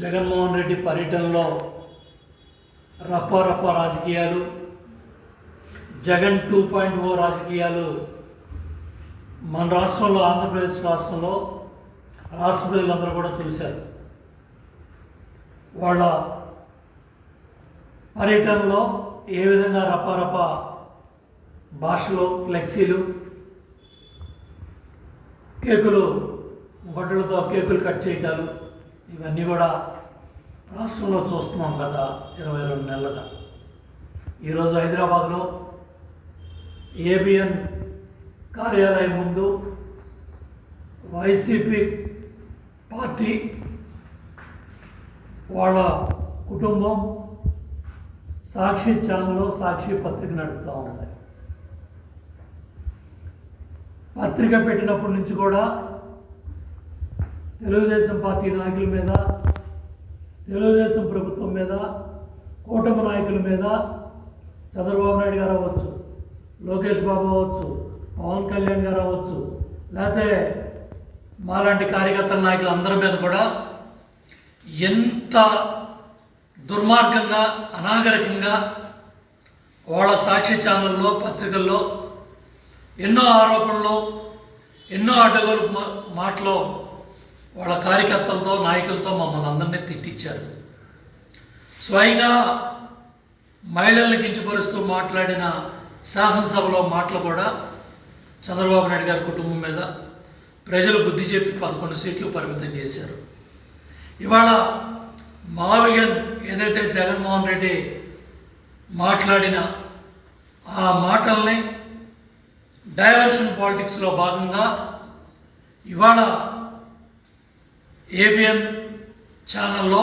జగన్మోహన్ రెడ్డి పర్యటనలో రప్ప రాజకీయాలు, జగన్ 2.0 రాజకీయాలు మన రాష్ట్రంలో, ఆంధ్రప్రదేశ్ రాష్ట్రంలో రాష్ట్ర ప్రజలందరూ కూడా చూశారు. వాళ్ళ పర్యటనలో ఏ విధంగా రప్ప భాషలో ఫ్లెక్సీలు, కేకులు, గొడ్డలతో కేకులు కట్ చేయటాలు, ఇవన్నీ కూడా రాష్ట్రంలో చూస్తున్నాం గత 22 నెలలుగా. ఈరోజు హైదరాబాద్లో ఏబిఎన్ కార్యాలయం ముందు వైసీపీ పార్టీ వాళ్ళ కుటుంబం సాక్షి ఛానల్లో సాక్షి పత్రిక నడుపుతూ ఉంది. పత్రిక పెట్టినప్పటి నుంచి కూడా తెలుగుదేశం పార్టీ నాయకుల మీద, తెలుగుదేశం ప్రభుత్వం మీద, కూటమి నాయకుల మీద, చంద్రబాబు నాయుడు గారు అవ్వచ్చు, లోకేష్ బాబు అవ్వచ్చు, పవన్ కళ్యాణ్ గారు అవ్వచ్చు, లేకపోతే మాలాంటి కార్యకర్తల నాయకులు అందరి మీద కూడా ఎంత దుర్మార్గంగా, అనాగరికంగా వాళ్ళ సాక్షి ఛానల్లో, పత్రికల్లో ఎన్నో ఆరోపణలు, ఎన్నో అడ్డగోలు మాటలు వాళ్ళ కార్యకర్తలతో, నాయకులతో మమ్మల్ని అందరినీ తిట్టించారు. స్వయంగా మహిళల్ని కించపరుస్తూ మాట్లాడిన శాసనసభలో మాటలు కూడా చంద్రబాబు నాయుడు గారి కుటుంబం మీద ప్రజలు బుద్ధి చెప్పి 11 సీట్లు పరిమితం చేశారు. ఇవాళ మావిగన్ ఏదైతే జగన్మోహన్ రెడ్డి మాట్లాడిన ఆ మాటల్ని డైవర్షన్ పాలిటిక్స్లో భాగంగా ఇవాళ ఏబిఎన్ ఛానల్లో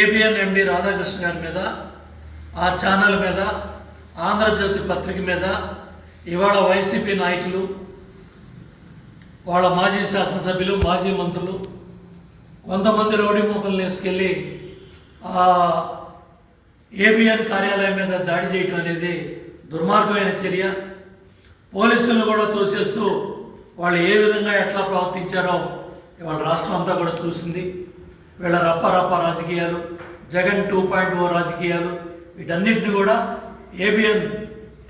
ఏబిఎన్ ఎండి రాధాకృష్ణ గారి మీద, ఆ ఛానల్ మీద, ఆంధ్రజ్యోతి పత్రిక మీద ఇవాళ వైసీపీ నాయకులు, వాళ్ళ మాజీ శాసనసభ్యులు, మాజీ మంత్రులు కొంతమంది రౌడీ మూకలు వేసుకెళ్ళి ఆ ఏబిఎన్ కార్యాలయం మీద దాడి చేయడం అనేది దుర్మార్గమైన చర్య. పోలీసులను కూడా తోసేస్తూ వాళ్ళు ఏ విధంగా ఎట్లా ప్రవర్తించారో ఇవాళ రాష్ట్రం అంతా కూడా చూసింది. వీళ్ళ రప్ప రాజకీయాలు, జగన్ 2.0 రాజకీయాలు, వీటన్నిటిని కూడా ఏబిఎన్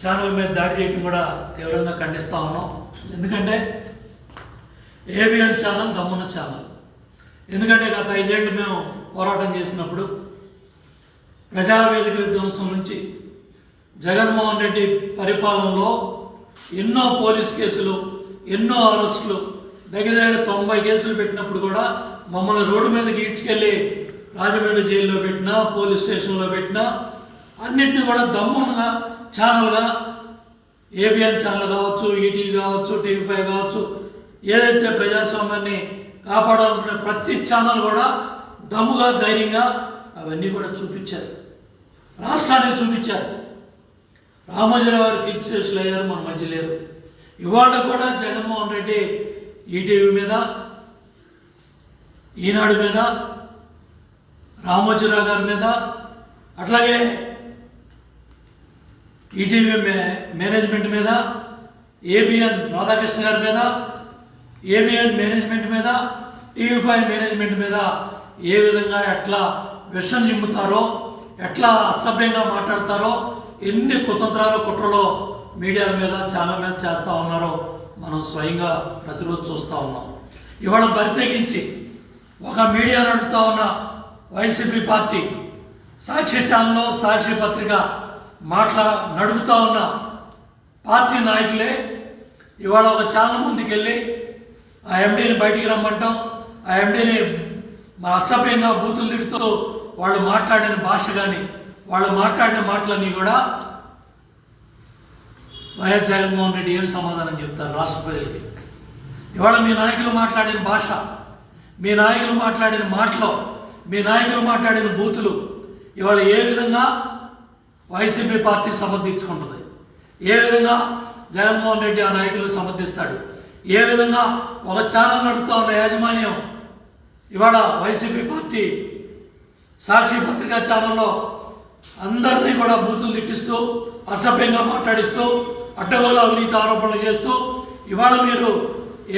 ఛానల్ మీద దాడి చేయడం కూడా తీవ్రంగా ఖండిస్తూ ఉన్నాం. ఎందుకంటే ఏబిఎన్ ఛానల్ దమ్మున్న ఛానల్. ఎందుకంటే గత 5 ఏళ్ళు మేము పోరాటం చేసినప్పుడు ప్రజావేదిక విధ్వంసం నుంచి జగన్మోహన్ రెడ్డి పరిపాలనలో ఎన్నో పోలీస్ కేసులు, ఎన్నో అరెస్టులు, దగ్గర 90 కేసులు పెట్టినప్పుడు కూడా మమ్మల్ని రోడ్డు మీదకి ఈడ్చుకెళ్ళి రాజమండ్రి జైల్లో పెట్టినా, పోలీస్ స్టేషన్లో పెట్టినా, అన్నింటినీ కూడా దమ్ముగా ఛానల్గా ఏబిఎన్ ఛానల్ కావచ్చు, ఈటీవీ కావచ్చు, టీవీ5 కావచ్చు, ఏదైతే ప్రజాస్వామ్యాన్ని కాపాడాలనుకునే ప్రతి ఛానల్ కూడా దమ్ముగా, ధైర్యంగా అవన్నీ కూడా చూపించారు, రాష్ట్రానికి చూపించారు. రామోజీరావు గారు కీర్తి శేషులు అయ్యారు, మన మధ్య లేరు. ఇవాళ కూడా జగన్మోహన్ రెడ్డి ఈటీవీ మీద, ఈనాడు మీద, రామోజీరావు గారి మీద, అట్లాగే ఈటీవీ మేనేజ్మెంట్ మీద, ఏబిఎన్ రాధాకృష్ణ గారి మీద, ఏబిఎన్ మేనేజ్మెంట్ మీద, టీవీ5 మేనేజ్మెంట్ మీద ఏ విధంగా ఎట్లా విషం చిమ్ముతారో, ఎట్లా అసభ్యంగా మాట్లాడతారో, ఎన్ని కుతంత్రాలు, కుట్రలో మీడియాల మీద, ఛానల్ మీద చేస్తూ ఉన్నారో మనం స్వయంగా ప్రతిరోజు చూస్తూ ఉన్నాం. ఇవాళ బరితెగించి ఒక మీడియా నడుపుతూ ఉన్న వైసీపీ పార్టీ సాక్షి ఛానల్లో, సాక్షి పత్రిక నడుపుతూ ఉన్న పార్టీ నాయకులే ఇవాళ ఒక ఛానల్ ముందుకెళ్ళి ఆ ఎండీని బయటికి రమ్మంటాం, ఆ ఎండీని అసభ్యంగా బూతులు తిడుతూ వాళ్ళు మాట్లాడిన భాష కానీ, వాళ్ళు మాట్లాడిన మాటలన్నీ కూడా వైఎస్ జగన్మోహన్ రెడ్డి ఏం సమాధానం చెప్తారు రాష్ట్ర ప్రజలకి? ఇవాళ మీ నాయకులు మాట్లాడిన భాష, మీ నాయకులు మాట్లాడిన మాటలు, మీ నాయకులు మాట్లాడిన బూతులు ఇవాళ ఏ విధంగా వైసీపీ పార్టీ సమర్థించుకుంటుంది? ఏ విధంగా జగన్మోహన్ రెడ్డి ఆ నాయకులు సమర్థిస్తాడు? ఏ విధంగా ఒక ఛానల్ నడుపుతూ ఉన్న యాజమాన్యం ఇవాళ వైసీపీ పార్టీ సాక్షి పత్రికా ఛానల్లో అందరినీ కూడా బూతులు తిట్టిస్తూ, అసభ్యంగా మాట్లాడిస్తూ, అడ్డగోలు అవినీతి ఆరోపణలు చేస్తూ ఇవాళ మీరు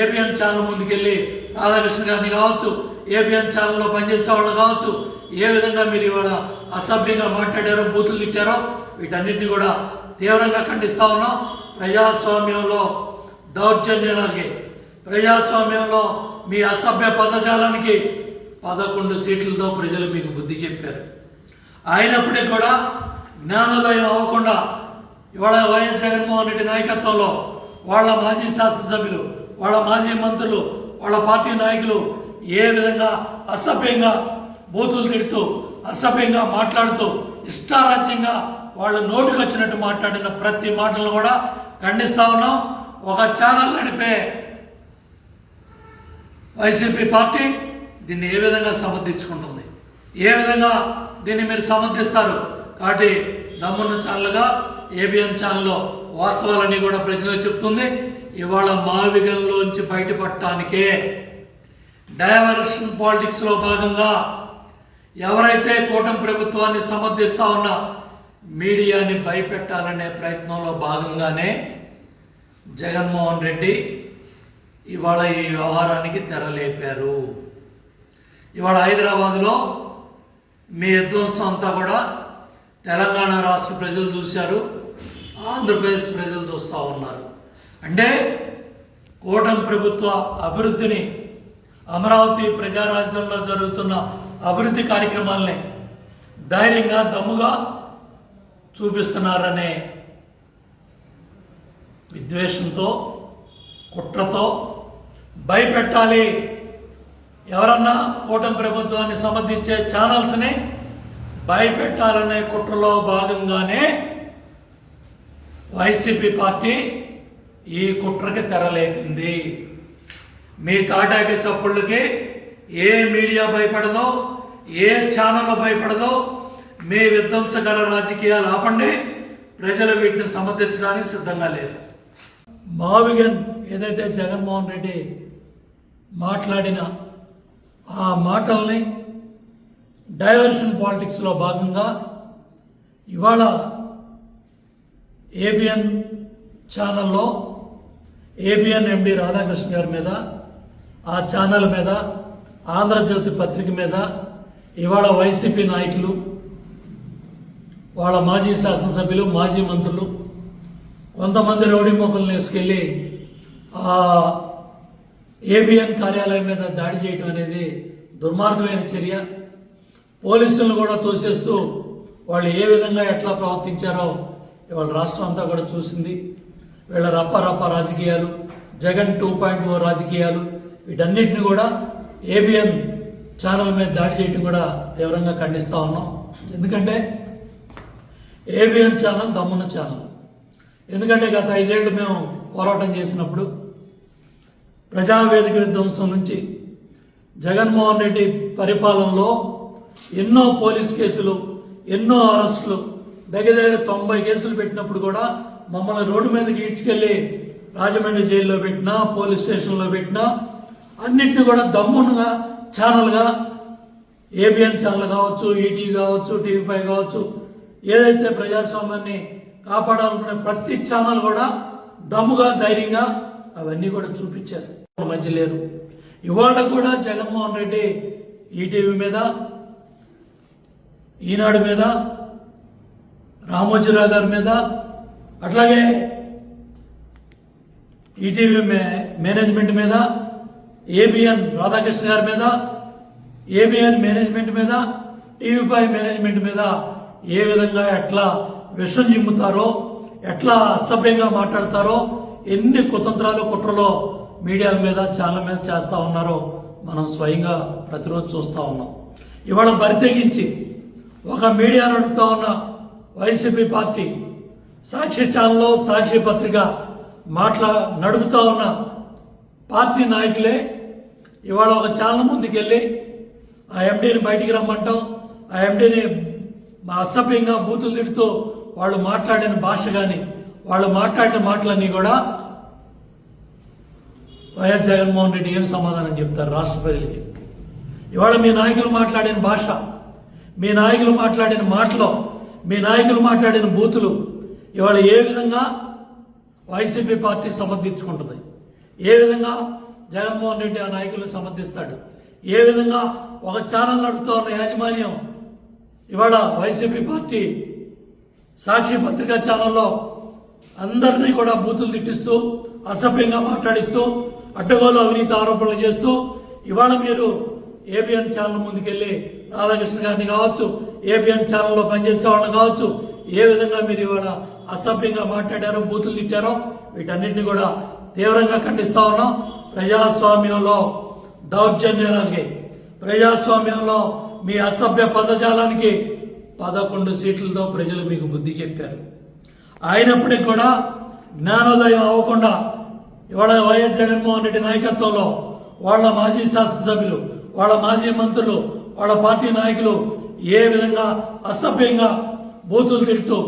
ఏబిఎన్ ఛానల్ ముందుకెళ్ళి రాధాకృష్ణ గారిని కావచ్చు, ఏబిఎన్ ఛానల్లో పనిచేసే వాళ్ళు కావచ్చు, ఏ విధంగా మీరు ఇవాళ అసభ్యంగా మాట్లాడారో, బూతులు తిట్టారో వీటన్నిటిని కూడా తీవ్రంగా ఖండిస్తూ ఉన్నాం. ప్రజాస్వామ్యంలో దౌర్జన్యాలకి, ప్రజాస్వామ్యంలో మీ అసభ్య పదజాలానికి 11 సీట్లతో ప్రజలు మీకు బుద్ధి చెప్పారు. అయినప్పటికీ కూడా జ్ఞానోదయం అవ్వకుండా ఇవాళ వైఎస్ జగన్మోహన్ రెడ్డి నాయకత్వంలో వాళ్ళ మాజీ శాసనసభ్యులు, వాళ్ళ మాజీ మంత్రులు, వాళ్ళ పార్టీ నాయకులు ఏ విధంగా అసభ్యంగా బూతులు తిడుతూ, అసభ్యంగా మాట్లాడుతూ, ఇష్టారాజ్యంగా వాళ్ళ నోటికి వచ్చినట్టు మాట్లాడిన ప్రతి మాటలను కూడా ఖండిస్తూ ఉన్నాం. ఒక ఛానల్ నడిపే వైసీపీ పార్టీ దీన్ని ఏ విధంగా సమర్థించుకుంటుంది, ఏ విధంగా దీన్ని మీరు సమర్థిస్తారు? కాబట్టి దమ్మున్న ఛానల్గా ఏబిఎన్ ఛానల్లో వాస్తవాలన్నీ కూడా ప్రజలకు చెప్తుంది. ఇవాళ మావిగంలోంచి బయటపడటానికే డైవర్షన్ పాలిటిక్స్లో భాగంగా ఎవరైతే కూటమి ప్రభుత్వాన్ని సమర్థిస్తా ఉన్న మీడియాని భయపెట్టాలనే ప్రయత్నంలో భాగంగానే జగన్మోహన్ రెడ్డి ఇవాళ ఈ వ్యవహారానికి తెరలేపారు. ఇవాళ హైదరాబాదులో మీ విధ్వంసం అంతా కూడా తెలంగాణ రాష్ట్ర ప్రజలు చూశారు, ఆంధ్రప్రదేశ్ ప్రజలు చూస్తూ ఉన్నారు. అంటే కూటమి ప్రభుత్వ అభివృద్ధిని, అమరావతి ప్రజా రాజధానిలో జరుగుతున్న అభివృద్ధి కార్యక్రమాలని ధైర్యంగా, దమ్ముగా చూపిస్తున్నారనే విద్వేషంతో, కుట్రతో భయపెట్టాలి. ఎవరన్నా కూటమి ప్రభుత్వాన్ని సమర్థించే ఛానల్స్ని భయపెట్టాలనే కుట్రలో భాగంగానే వైసీపీ పార్టీ ఈ కుట్రకి తెరలేపింది. మీ తాటాకి చప్పుళ్ళకి ఏ మీడియా భయపడదో, ఏ ఛానల్ భయపడదో. మీ విధ్వంసకర రాజకీయాలు ఆపండి, ప్రజలు వీటిని సమర్థించడానికి సిద్ధంగా లేరు. మావిగన్ ఏదైతే జగన్మోహన్ రెడ్డి మాట్లాడిన ఆ మాటల్ని డైవర్షన్ పాలిటిక్స్లో భాగంగా ఇవాళ ఏబిఎన్ ఛానల్లో ఏబిఎన్ ఎండి రాధాకృష్ణ గారి మీద, ఆ ఛానల్ మీద, ఆంధ్రజ్యోతి పత్రిక మీద ఇవాళ వైసీపీ నాయకులు, వాళ్ళ మాజీ శాసనసభ్యులు, మాజీ మంత్రులు కొంతమంది రౌడీ మొక్కలను వేసుకెళ్ళి ఆ ఏబిఎన్ కార్యాలయం మీద దాడి చేయడం అనేది దుర్మార్గమైన చర్య. పోలీసులను కూడా తోసేస్తూ వాళ్ళు ఏ విధంగా ఎట్లా ప్రవర్తించారో ఇవాళ రాష్ట్రం అంతా కూడా చూసింది. వీళ్ళ రప్ప రాజకీయాలు, జగన్ 2.0 రాజకీయాలు, వీటన్నిటిని కూడా ఏబిఎన్ ఛానల్ మీద దాడి చేయడం కూడా తీవ్రంగా ఖండిస్తూ ఉన్నాం. ఎందుకంటే ఏబిఎన్ ఛానల్ దమ్మున్న ఛానల్. ఎందుకంటే గత 5 ఏళ్ళు మేము పోరాటం చేసినప్పుడు ప్రజావేదిక విధ్వంసం నుంచి జగన్మోహన్ రెడ్డి పరిపాలనలో ఎన్నో పోలీస్ కేసులు, ఎన్నో అరెస్టులు, దగ్గర 90 కేసులు పెట్టినప్పుడు కూడా మమ్మల్ని రోడ్డు మీదకి ఈడ్చుకెళ్ళి రాజమండ్రి జైల్లో పెట్టినా, పోలీస్ స్టేషన్లో పెట్టినా అన్నింటినీ కూడా దమ్మునుగా ఛానల్గా ఏబిఎన్ ఛానల్ కావచ్చు, ఈటీవీ కావచ్చు, టీవీ5 కావచ్చు, ఏదైతే ప్రజాస్వామ్యాన్ని కాపాడాలనుకునే ప్రతి ఛానల్ కూడా దమ్ముగా, ధైర్యంగా అవన్నీ కూడా చూపించారు. మధ్య లేరు. ఇవాళ కూడా జగన్మోహన్ రెడ్డి ఈటీవీ మీద, ఈనాడు మీద, రామోజీరావు గారి మీద, అట్లాగే ఈటీవీ మేనేజ్మెంట్ మీద, ఏబిఎన్ రాధాకృష్ణ గారి మీద, ఏబిఎన్ మేనేజ్మెంట్ మీద, టీవీ5 మేనేజ్మెంట్ మీద ఏ విధంగా ఎట్లా విషం చిమ్ముతారో, ఎట్లా అసభ్యంగా మాట్లాడతారో, ఎన్ని కుతంత్రాలు, కుట్రలో మీడియాల మీద, ఛానల్ మీద చేస్తూ ఉన్నారో మనం స్వయంగా ప్రతిరోజు చూస్తూ ఉన్నాం. ఇవాళ బరితెగించి ఒక మీడియా నడుపుతూ ఉన్న వైసీపీ పార్టీ సాక్షి ఛానల్లో, సాక్షి పత్రిక నడుపుతూ ఉన్న పార్టీ నాయకులే ఇవాళ ఒక ఛానల్ ముందుకెళ్ళి ఆ ఎండీని బయటికి రమ్మంటాం, ఆ ఎండీని అసభ్యంగా బూతులు తిడుతూ వాళ్ళు మాట్లాడిన భాష కానీ, వాళ్ళు మాట్లాడిన మాటలన్నీ కూడా వైఎస్ జగన్మోహన్ రెడ్డి ఏం సమాధానం చెప్తారు రాష్ట్ర ప్రజలకి? ఇవాళ మీ నాయకులు మాట్లాడిన భాష, మీ నాయకులు మాట్లాడిన మాటలు, మీ నాయకులు మాట్లాడిన బూతులు ఇవాళ ఏ విధంగా వైసీపీ పార్టీ సమర్థించుకుంటుంది? ఏ విధంగా జగన్మోహన్ రెడ్డి ఆ నాయకులను సమర్థిస్తాడు? ఏ విధంగా ఒక ఛానల్ నడుపుతూ ఉన్న యాజమాన్యం ఇవాళ వైసీపీ పార్టీ సాక్షి పత్రికా ఛానల్లో అందరినీ కూడా బూతులు తిట్టిస్తూ అసభ్యంగా మాట్లాడిస్తూ అడ్డగోలు అవినీతి ఆరోపణలు చేస్తూ ఇవాళ మీరు ఏబిఎన్ ఛానల్ ముందుకెళ్ళి రాధాకృష్ణ గారిని కావచ్చు, ఏబిఎన్ ఛానల్లో పనిచేసే వాళ్ళని కావచ్చు, ఏ విధంగా మీరు ఇవాళ అసభ్యంగా మాట్లాడారో, బూతులు తిట్టారో వీటన్నిటిని కూడా తీవ్రంగా ఖండిస్తా ఉన్నాం. ప్రజాస్వామ్యంలో దౌర్జన్యాలకి, ప్రజాస్వామ్యంలో మీ అసభ్య పదజాలానికి 11 సీట్లతో ప్రజలు మీకు బుద్ధి చెప్పారు. అయినప్పటికీ కూడా జ్ఞానోదయం అవ్వకుండా ఇవాళ వైఎస్ జగన్మోహన్ రెడ్డి నాయకత్వంలో వాళ్ళ మాజీ శాసనసభ్యులు, వాళ్ళ మాజీ మంత్రులు, వాళ్ళ పార్టీ నాయకులు ఏ విధంగా అసభ్యంగా బూతులు తిడుతూ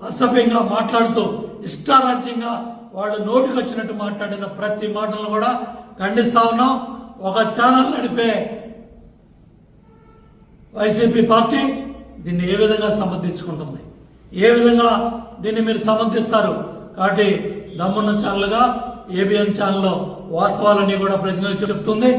అసభ్యంగా మాట్లాడుతూ ఇష్టారాజ్యంగా వాళ్ళు నోటికి వచ్చినట్టు మాట్లాడిన ప్రతి మాటలను కూడా ఖండిస్తా ఉన్నాం. ఒక ఛానల్ నడిపే వైసీపీ పార్టీ దీన్ని ఏ విధంగా సమర్థించుకుంటుంది, ఏ విధంగా దీన్ని మీరు సమర్థిస్తారు? కాబట్టి దమ్మున్న ఛానల్గా ఏబిఎన్ ఛానల్లో వాస్తవాలన్నీ కూడా ప్రజలకు చెప్తుంది.